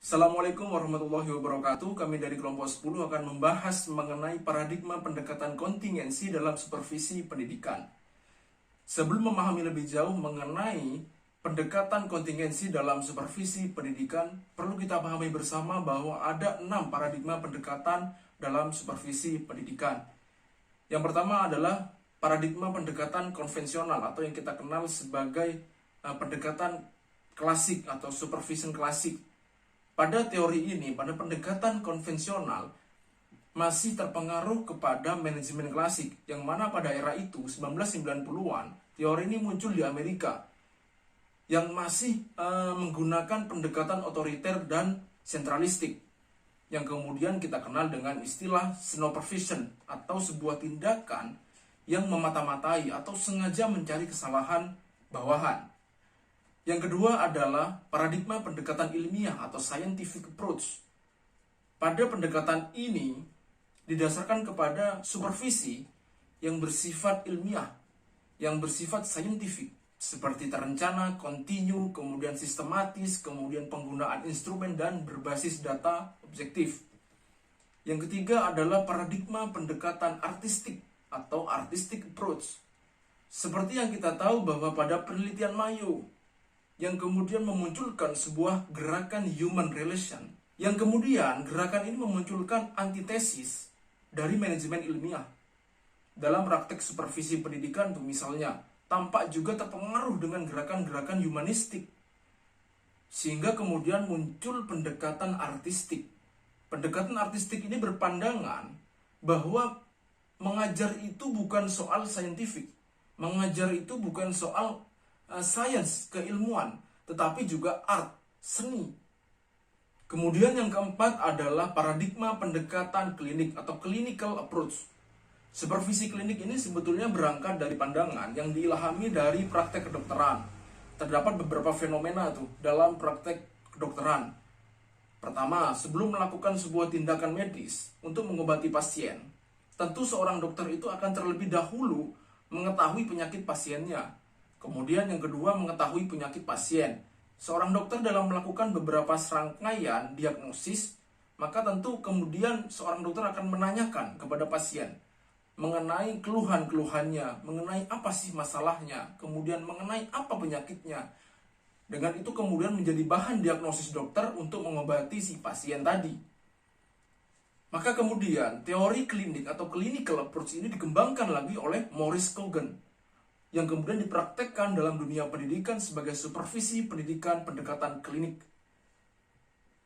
Assalamualaikum warahmatullahi wabarakatuh. Kami dari kelompok 10 akan membahas mengenai paradigma pendekatan kontingensi dalam supervisi pendidikan. Sebelum memahami lebih jauh mengenai pendekatan kontingensi dalam supervisi pendidikan, perlu kita pahami bersama bahwa ada 6 paradigma pendekatan dalam supervisi pendidikan. Yang pertama adalah paradigma pendekatan konvensional atau yang kita kenal sebagai pendekatan klasik atau supervision klasik. Pada teori ini, pada pendekatan konvensional, masih terpengaruh kepada manajemen klasik, yang mana pada era itu, 1990-an, teori ini muncul di Amerika, yang masih menggunakan pendekatan otoriter dan sentralistik, yang kemudian kita kenal dengan istilah snowpervision, atau sebuah tindakan yang memata-matai atau sengaja mencari kesalahan bawahan. Yang kedua adalah paradigma pendekatan ilmiah atau scientific approach. Pada pendekatan ini didasarkan kepada supervisi yang bersifat ilmiah, yang bersifat scientific, seperti terencana, kontinu, kemudian sistematis, kemudian penggunaan instrumen dan berbasis data objektif. Yang ketiga adalah paradigma pendekatan artistik atau artistic approach. Seperti yang kita tahu bahwa pada penelitian Mayo, yang kemudian memunculkan sebuah gerakan human relation, yang kemudian gerakan ini memunculkan antitesis dari manajemen ilmiah. Dalam praktek supervisi pendidikan tuh misalnya, tampak juga terpengaruh dengan gerakan-gerakan humanistik, sehingga kemudian muncul pendekatan artistik. Pendekatan artistik ini berpandangan bahwa mengajar itu bukan soal saintifik, mengajar itu bukan soal sains, keilmuan, tetapi juga art, seni. Kemudian yang keempat adalah paradigma pendekatan klinik atau clinical approach. Supervisi klinik ini sebetulnya berangkat dari pandangan yang diilhami dari praktek kedokteran. Terdapat beberapa fenomena tuh dalam praktek kedokteran. Pertama, sebelum melakukan sebuah tindakan medis untuk mengobati pasien, tentu seorang dokter itu akan terlebih dahulu mengetahui penyakit pasiennya. Kemudian yang kedua, mengetahui penyakit pasien. Seorang dokter dalam melakukan beberapa serangkaian diagnosis, maka tentu kemudian seorang dokter akan menanyakan kepada pasien mengenai keluhan-keluhannya, mengenai apa sih masalahnya, kemudian mengenai apa penyakitnya. Dengan itu kemudian menjadi bahan diagnosis dokter untuk mengobati si pasien tadi. Maka kemudian teori klinik atau clinical approach ini dikembangkan lagi oleh Maurice Kogan, yang kemudian dipraktekkan dalam dunia pendidikan sebagai supervisi pendidikan pendekatan klinik.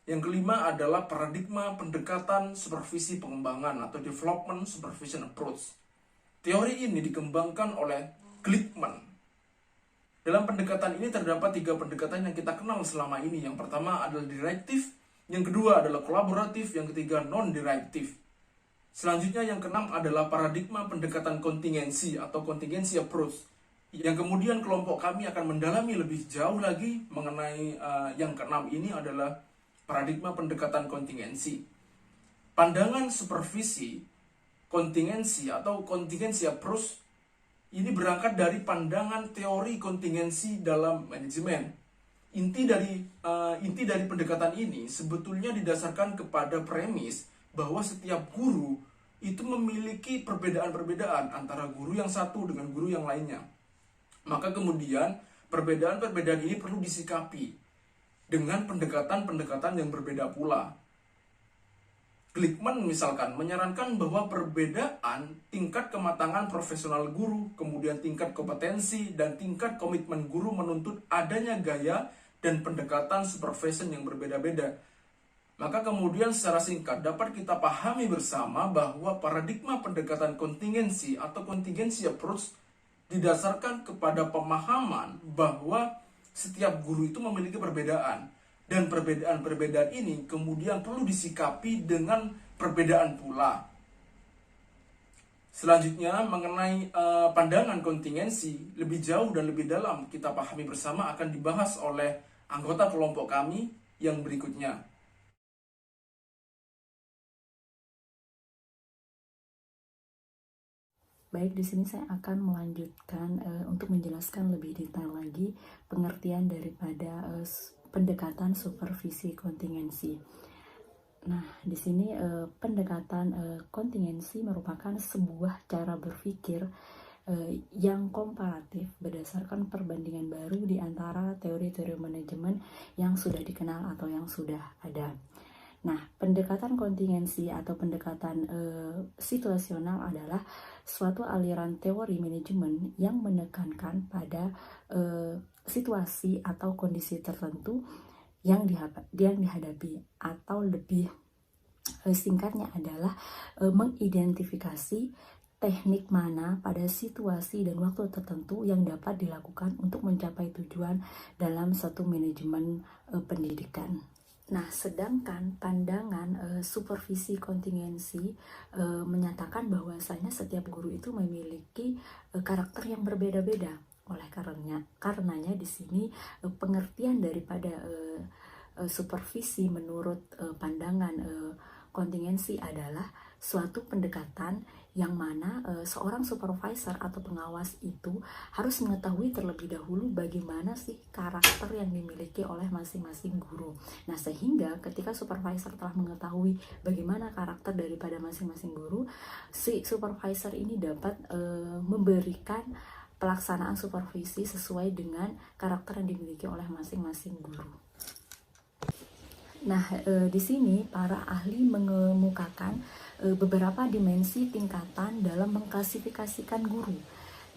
Yang kelima adalah paradigma pendekatan supervisi pengembangan atau development supervision approach. Teori ini dikembangkan oleh Glickman. Dalam pendekatan ini terdapat 3 pendekatan yang kita kenal selama ini. Yang pertama adalah directive, yang kedua adalah kolaboratif, yang ketiga non-directive. Selanjutnya yang keenam adalah paradigma pendekatan kontingensi atau kontingensi approach, yang kemudian kelompok kami akan mendalami lebih jauh lagi mengenai yang keenam ini adalah paradigma pendekatan kontingensi. Pandangan supervisi kontingensi atau kontingensi approach ini berangkat dari pandangan teori kontingensi dalam manajemen. Inti dari pendekatan ini sebetulnya didasarkan kepada premis bahwa setiap guru itu memiliki perbedaan-perbedaan antara guru yang satu dengan guru yang lainnya. Maka kemudian perbedaan-perbedaan ini perlu disikapi dengan pendekatan-pendekatan yang berbeda pula. Glickman misalkan menyarankan bahwa perbedaan tingkat kematangan profesional guru, kemudian tingkat kompetensi dan tingkat komitmen guru menuntut adanya gaya dan pendekatan supervision yang berbeda-beda. Maka kemudian secara singkat dapat kita pahami bersama bahwa paradigma pendekatan kontingensi atau kontingensi approach didasarkan kepada pemahaman bahwa setiap guru itu memiliki perbedaan, dan perbedaan-perbedaan ini kemudian perlu disikapi dengan perbedaan pula. Selanjutnya mengenai pandangan kontingensi lebih jauh dan lebih dalam kita pahami bersama akan dibahas oleh anggota kelompok kami yang berikutnya. Baik, di sini saya akan melanjutkan untuk menjelaskan lebih detail lagi pengertian daripada pendekatan supervisi kontingensi. Nah, di sini pendekatan kontingensi merupakan sebuah cara berpikir yang komparatif berdasarkan perbandingan baru di antara teori-teori manajemen yang sudah dikenal atau yang sudah ada. Nah, pendekatan kontingensi atau pendekatan situasional adalah suatu aliran teori manajemen yang menekankan pada situasi atau kondisi tertentu yang dihadapi, atau lebih singkatnya adalah mengidentifikasi teknik mana pada situasi dan waktu tertentu yang dapat dilakukan untuk mencapai tujuan dalam satu manajemen pendidikan. Nah, sedangkan pandangan supervisi kontingensi menyatakan bahwasanya setiap guru itu memiliki karakter yang berbeda-beda. Oleh karenanya di sini pengertian daripada supervisi menurut pandangan kontingensi adalah suatu pendekatan yang mana seorang supervisor atau pengawas itu harus mengetahui terlebih dahulu bagaimana sih karakter yang dimiliki oleh masing-masing guru. Nah, sehingga ketika supervisor telah mengetahui bagaimana karakter daripada masing-masing guru, si supervisor ini dapat memberikan pelaksanaan supervisi sesuai dengan karakter yang dimiliki oleh masing-masing guru. Nah, di sini para ahli mengemukakan beberapa dimensi tingkatan dalam mengklasifikasikan guru.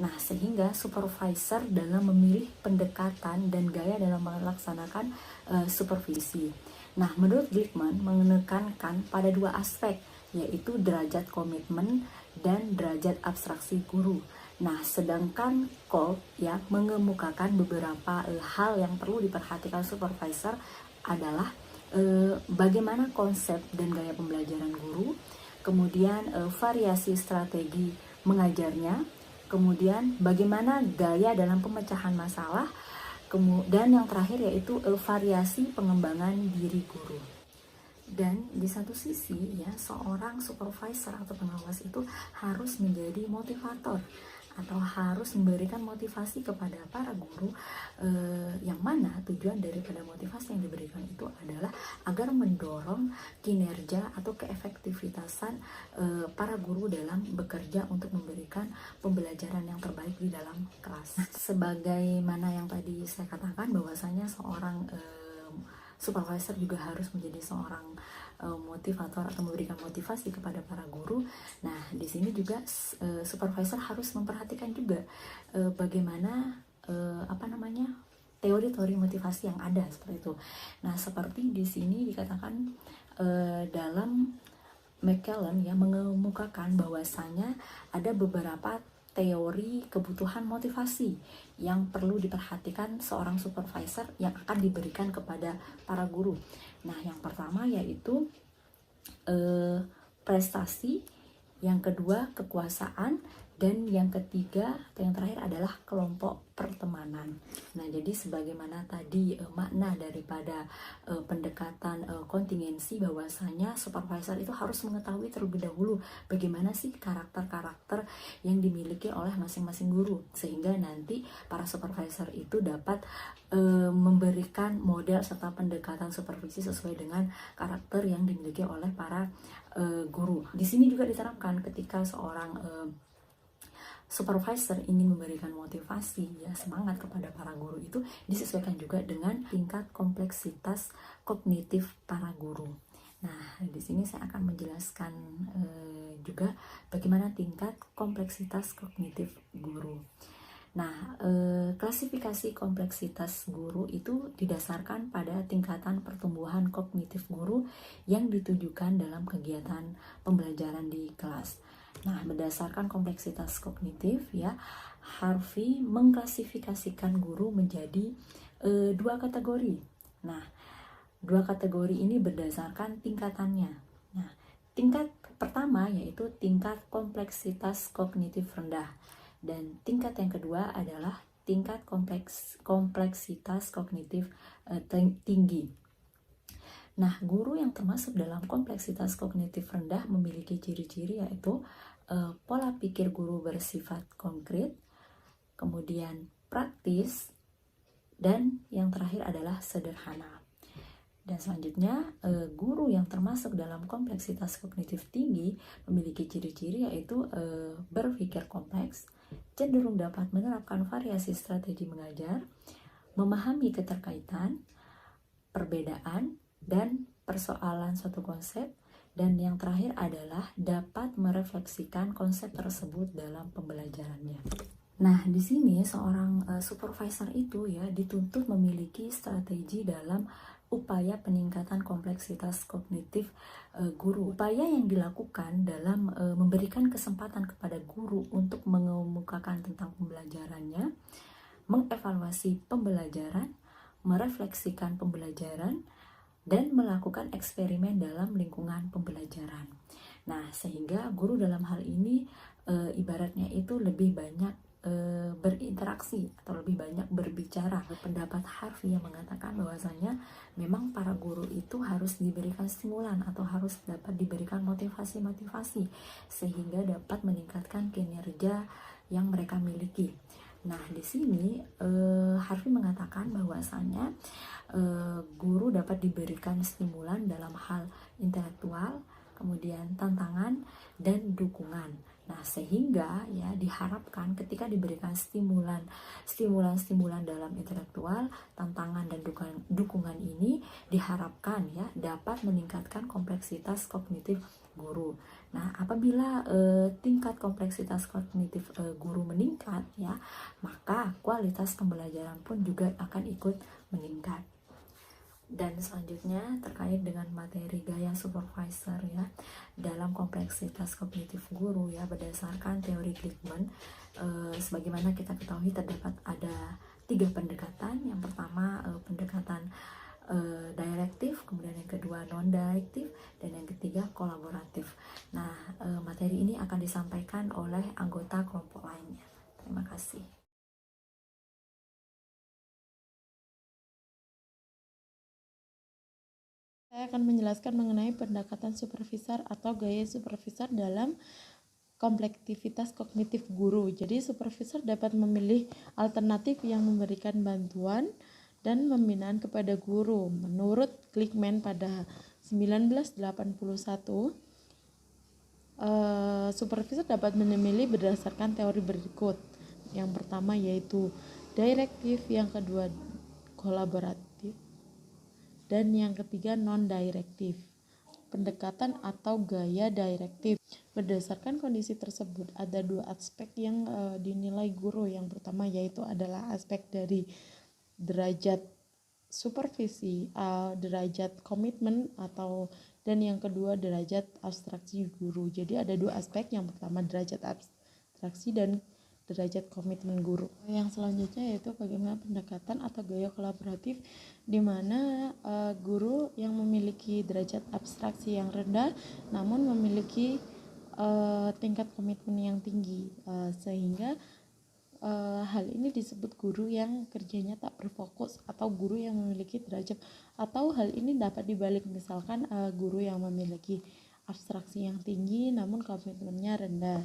Nah, sehingga supervisor dalam memilih pendekatan dan gaya dalam melaksanakan supervisi. Nah, menurut Glickman menekankan pada dua aspek, yaitu derajat komitmen dan derajat abstraksi guru. Nah, sedangkan Kolb mengemukakan beberapa hal yang perlu diperhatikan supervisor adalah bagaimana konsep dan gaya pembelajaran guru, kemudian variasi strategi mengajarnya, kemudian bagaimana gaya dalam pemecahan masalah, dan yang terakhir yaitu variasi pengembangan diri guru. Dan di satu sisi seorang supervisor atau pengawas itu harus menjadi motivator atau harus memberikan motivasi kepada para guru, yang mana tujuan daripada motivasi yang diberikan itu adalah agar mendorong kinerja atau keefektivitasan para guru dalam bekerja untuk memberikan pembelajaran yang terbaik di dalam kelas. Sebagaimana yang tadi saya katakan bahwasanya seorang supervisor juga harus menjadi seorang motivator atau memberikan motivasi kepada para guru. Nah, di sini juga supervisor harus memperhatikan juga bagaimana teori-teori motivasi yang ada seperti itu. Nah, seperti di sini dikatakan dalam McCallum mengemukakan bahwasanya ada beberapa teori kebutuhan motivasi yang perlu diperhatikan seorang supervisor yang akan diberikan kepada para guru. Nah, yang pertama yaitu prestasi, yang kedua kekuasaan, dan yang ketiga atau yang terakhir adalah kelompok pertemanan. Nah, jadi sebagaimana tadi makna daripada pendekatan kontingensi, bahwasanya supervisor itu harus mengetahui terlebih dahulu bagaimana sih karakter-karakter yang dimiliki oleh masing-masing guru, sehingga nanti para supervisor itu dapat memberikan model serta pendekatan supervisi sesuai dengan karakter yang dimiliki oleh para guru. Di sini juga diterapkan ketika seorang supervisor ingin memberikan motivasi semangat kepada para guru, itu disesuaikan juga dengan tingkat kompleksitas kognitif para guru. Nah, di sini saya akan menjelaskan juga bagaimana tingkat kompleksitas kognitif guru. Nah, klasifikasi kompleksitas guru itu didasarkan pada tingkatan pertumbuhan kognitif guru yang ditujukan dalam kegiatan pembelajaran di kelas. Nah, berdasarkan kompleksitas kognitif Harvey mengklasifikasikan guru menjadi dua kategori. Nah, dua kategori ini berdasarkan tingkatannya. Nah, tingkat pertama yaitu tingkat kompleksitas kognitif rendah, dan tingkat yang kedua adalah tingkat kompleksitas kognitif tinggi. Nah, guru yang termasuk dalam kompleksitas kognitif rendah memiliki ciri-ciri yaitu pola pikir guru bersifat konkret, kemudian praktis, dan yang terakhir adalah sederhana. Dan selanjutnya, guru yang termasuk dalam kompleksitas kognitif tinggi memiliki ciri-ciri yaitu berpikir kompleks, cenderung dapat menerapkan variasi strategi mengajar, memahami keterkaitan, perbedaan, dan persoalan suatu konsep, dan yang terakhir adalah dapat merefleksikan konsep tersebut dalam pembelajarannya. Nah, di sini seorang supervisor itu ya dituntut memiliki strategi dalam upaya peningkatan kompleksitas kognitif guru. Upaya yang dilakukan dalam memberikan kesempatan kepada guru untuk mengemukakan tentang pembelajarannya, mengevaluasi pembelajaran, merefleksikan pembelajaran, dan melakukan eksperimen dalam lingkungan pembelajaran. Nah, sehingga guru dalam hal ini ibaratnya itu lebih banyak berinteraksi atau lebih banyak berbicara. Pendapat Harvey yang mengatakan bahwasanya memang para guru itu harus diberikan stimulan atau harus dapat diberikan motivasi-motivasi sehingga dapat meningkatkan kinerja yang mereka miliki. Nah, di sini Harvey mengatakan bahwasanya guru dapat diberikan stimulan dalam hal intelektual, kemudian tantangan dan dukungan. Nah, sehingga ya diharapkan ketika diberikan stimulan dalam intelektual, tantangan dan dukungan ini diharapkan ya dapat meningkatkan kompleksitas kognitif guru. Nah, apabila tingkat kompleksitas kognitif guru meningkat ya, maka kualitas pembelajaran pun juga akan ikut meningkat. Dan selanjutnya terkait dengan materi gaya supervisor ya dalam kompleksitas kognitif guru ya berdasarkan teori Glickman, sebagaimana kita ketahui terdapat ada 3 pendekatan. Yang pertama pendekatan direktif, kemudian yang kedua non direktif, dan yang ketiga kolaboratif. Nah, materi ini akan disampaikan oleh anggota kelompok lainnya. Terima kasih. Saya akan menjelaskan mengenai pendekatan supervisor atau gaya supervisor dalam komplektivitas kognitif guru. Jadi supervisor dapat memilih alternatif yang memberikan bantuan dan pembinaan kepada guru. Menurut Glickman pada 1981, supervisor dapat memilih berdasarkan teori berikut. Yang pertama yaitu direktif, yang kedua kolaboratif, dan yang ketiga non-direktif. Pendekatan atau gaya direktif. Berdasarkan kondisi tersebut, ada 2 aspek yang dinilai guru. Yang pertama yaitu adalah aspek dari derajat supervisi, derajat komitmen dan yang kedua derajat abstraksi guru. Jadi ada 2 aspek, yang pertama derajat abstraksi dan derajat komitmen guru. Yang selanjutnya yaitu bagaimana pendekatan atau gaya kolaboratif, di mana guru yang memiliki derajat abstraksi yang rendah namun memiliki tingkat komitmen yang tinggi, sehingga hal ini disebut guru yang kerjanya tak berfokus atau guru yang memiliki derajat, atau hal ini dapat dibalik, misalkan guru yang memiliki abstraksi yang tinggi namun komitmennya rendah.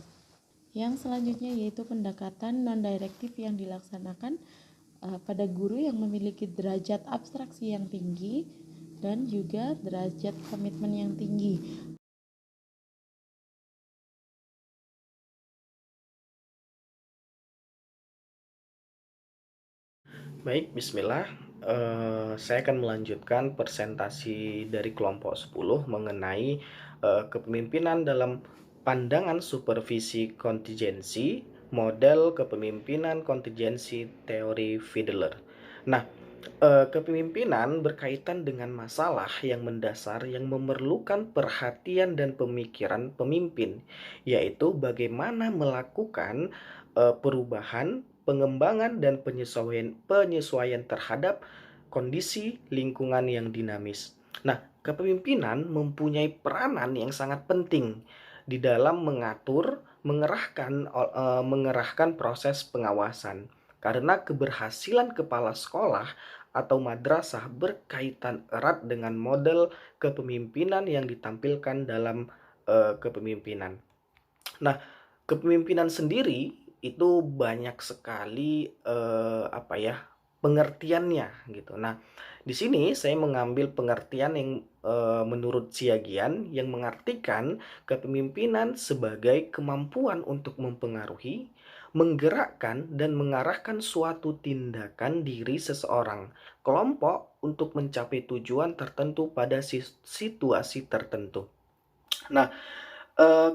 Yang selanjutnya yaitu pendekatan non-direktif yang dilaksanakan pada guru yang memiliki derajat abstraksi yang tinggi dan juga derajat komitmen yang tinggi. Baik, bismillah. Saya akan melanjutkan presentasi dari kelompok 10 mengenai kepemimpinan dalam pandangan supervisi kontingensi, model kepemimpinan kontingensi teori Fiedler. Nah, kepemimpinan berkaitan dengan masalah yang mendasar yang memerlukan perhatian dan pemikiran pemimpin, yaitu bagaimana melakukan perubahan, pengembangan dan penyesuaian terhadap kondisi lingkungan yang dinamis. Nah, kepemimpinan mempunyai peranan yang sangat penting di dalam mengerahkan proses pengawasan, karena keberhasilan kepala sekolah atau madrasah berkaitan erat dengan model kepemimpinan yang ditampilkan dalam kepemimpinan. Nah, kepemimpinan sendiri itu banyak sekali pengertiannya gitu. Nah, di sini saya mengambil pengertian yang menurut Siagian yang mengartikan kepemimpinan sebagai kemampuan untuk mempengaruhi, menggerakkan dan mengarahkan suatu tindakan diri seseorang, kelompok untuk mencapai tujuan tertentu pada situasi tertentu. Nah,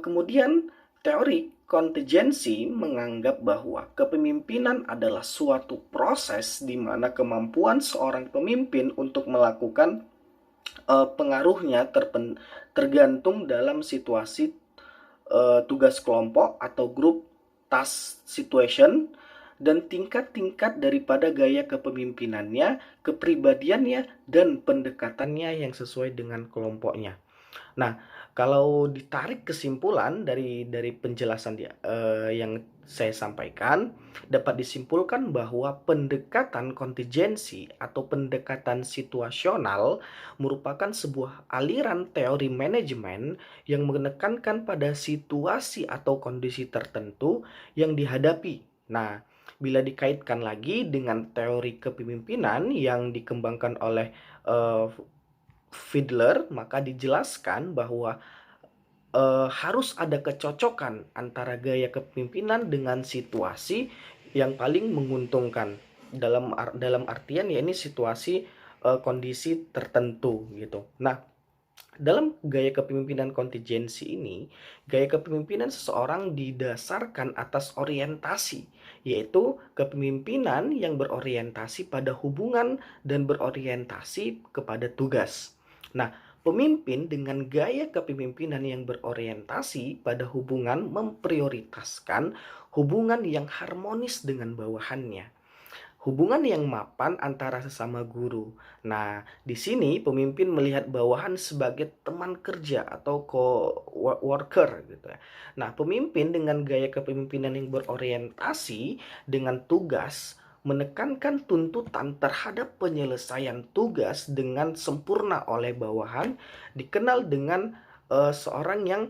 kemudian teori kontingensi menganggap bahwa kepemimpinan adalah suatu proses di mana kemampuan seorang pemimpin untuk melakukan pengaruhnya tergantung dalam situasi tugas kelompok atau group task situation dan tingkat-tingkat daripada gaya kepemimpinannya, kepribadiannya, dan pendekatannya yang sesuai dengan kelompoknya. Nah, kalau ditarik kesimpulan dari penjelasan yang saya sampaikan, dapat disimpulkan bahwa pendekatan kontingensi atau pendekatan situasional merupakan sebuah aliran teori manajemen yang menekankan pada situasi atau kondisi tertentu yang dihadapi. Nah, bila dikaitkan lagi dengan teori kepemimpinan yang dikembangkan oleh Fiedler, maka dijelaskan bahwa harus ada kecocokan antara gaya kepemimpinan dengan situasi yang paling menguntungkan dalam artian ya ini situasi kondisi tertentu gitu. Nah, dalam gaya kepemimpinan kontingensi ini, gaya kepemimpinan seseorang didasarkan atas orientasi, yaitu kepemimpinan yang berorientasi pada hubungan dan berorientasi kepada tugas. Nah, pemimpin dengan gaya kepemimpinan yang berorientasi pada hubungan memprioritaskan hubungan yang harmonis dengan bawahannya. Hubungan yang mapan antara sesama guru. Nah, di sini pemimpin melihat bawahan sebagai teman kerja atau co-worker gitu ya. Nah, pemimpin dengan gaya kepemimpinan yang berorientasi dengan tugas menekankan tuntutan terhadap penyelesaian tugas dengan sempurna oleh bawahan, dikenal dengan seorang yang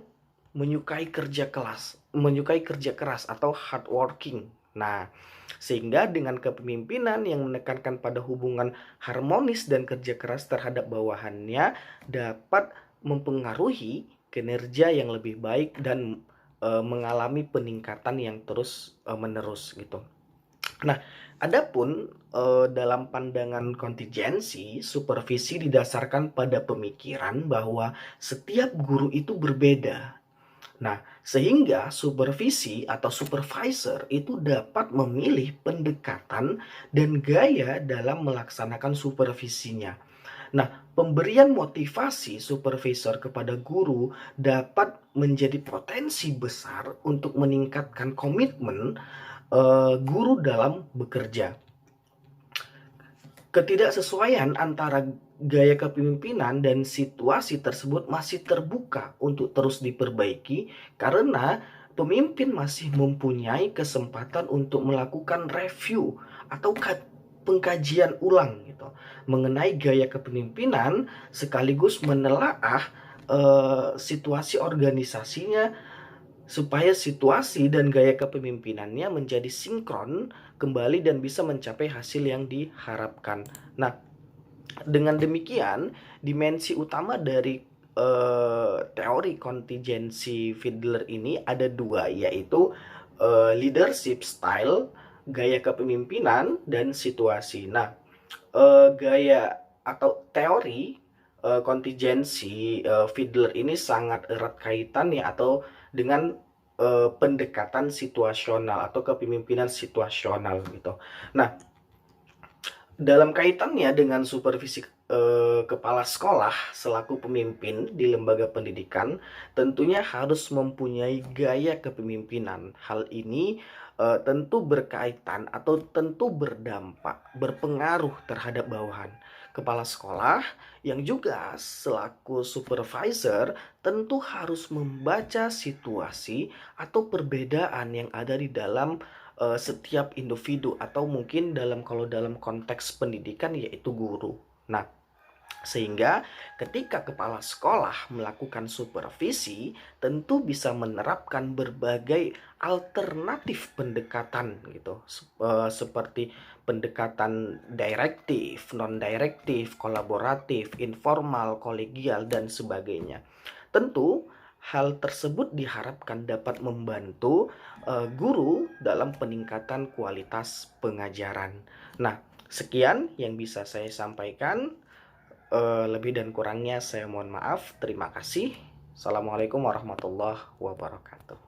menyukai kerja keras atau hard working. Nah, sehingga dengan kepemimpinan yang menekankan pada hubungan harmonis dan kerja keras terhadap bawahannya dapat mempengaruhi kinerja yang lebih baik dan mengalami peningkatan yang terus menerus gitu. Nah, adapun dalam pandangan kontingensi, supervisi didasarkan pada pemikiran bahwa setiap guru itu berbeda. Nah, sehingga supervisi atau supervisor itu dapat memilih pendekatan dan gaya dalam melaksanakan supervisinya. Nah, pemberian motivasi supervisor kepada guru dapat menjadi potensi besar untuk meningkatkan komitmen guru dalam bekerja. Ketidaksesuaian antara gaya kepemimpinan dan situasi tersebut masih terbuka untuk terus diperbaiki karena pemimpin masih mempunyai kesempatan untuk melakukan review atau pengkajian ulang gitu mengenai gaya kepemimpinan sekaligus menelaah situasi organisasinya supaya situasi dan gaya kepemimpinannya menjadi sinkron kembali dan bisa mencapai hasil yang diharapkan. Nah, dengan demikian, dimensi utama dari teori kontingensi Fiedler ini ada dua, yaitu leadership style, gaya kepemimpinan, dan situasi. Nah, gaya atau teori kontingensi Fiedler ini sangat erat kaitannya atau dengan pendekatan situasional atau kepemimpinan situasional gitu. Nah, dalam kaitannya dengan supervisi kepala sekolah selaku pemimpin di lembaga pendidikan, tentunya harus mempunyai gaya kepemimpinan. Hal ini tentu berkaitan atau tentu berdampak, berpengaruh terhadap bawahan. Kepala sekolah yang juga selaku supervisor tentu harus membaca situasi atau perbedaan yang ada di dalam setiap individu atau mungkin kalau dalam konteks pendidikan yaitu guru. Nah, Sehingga ketika kepala sekolah melakukan supervisi, tentu bisa menerapkan berbagai alternatif pendekatan gitu, seperti pendekatan direktif, non direktif, kolaboratif, informal, kolegial dan sebagainya. Tentu hal tersebut diharapkan dapat membantu guru dalam peningkatan kualitas pengajaran. Nah, sekian yang bisa saya sampaikan. Lebih dan kurangnya saya mohon maaf. Terima kasih. Assalamualaikum warahmatullahi wabarakatuh.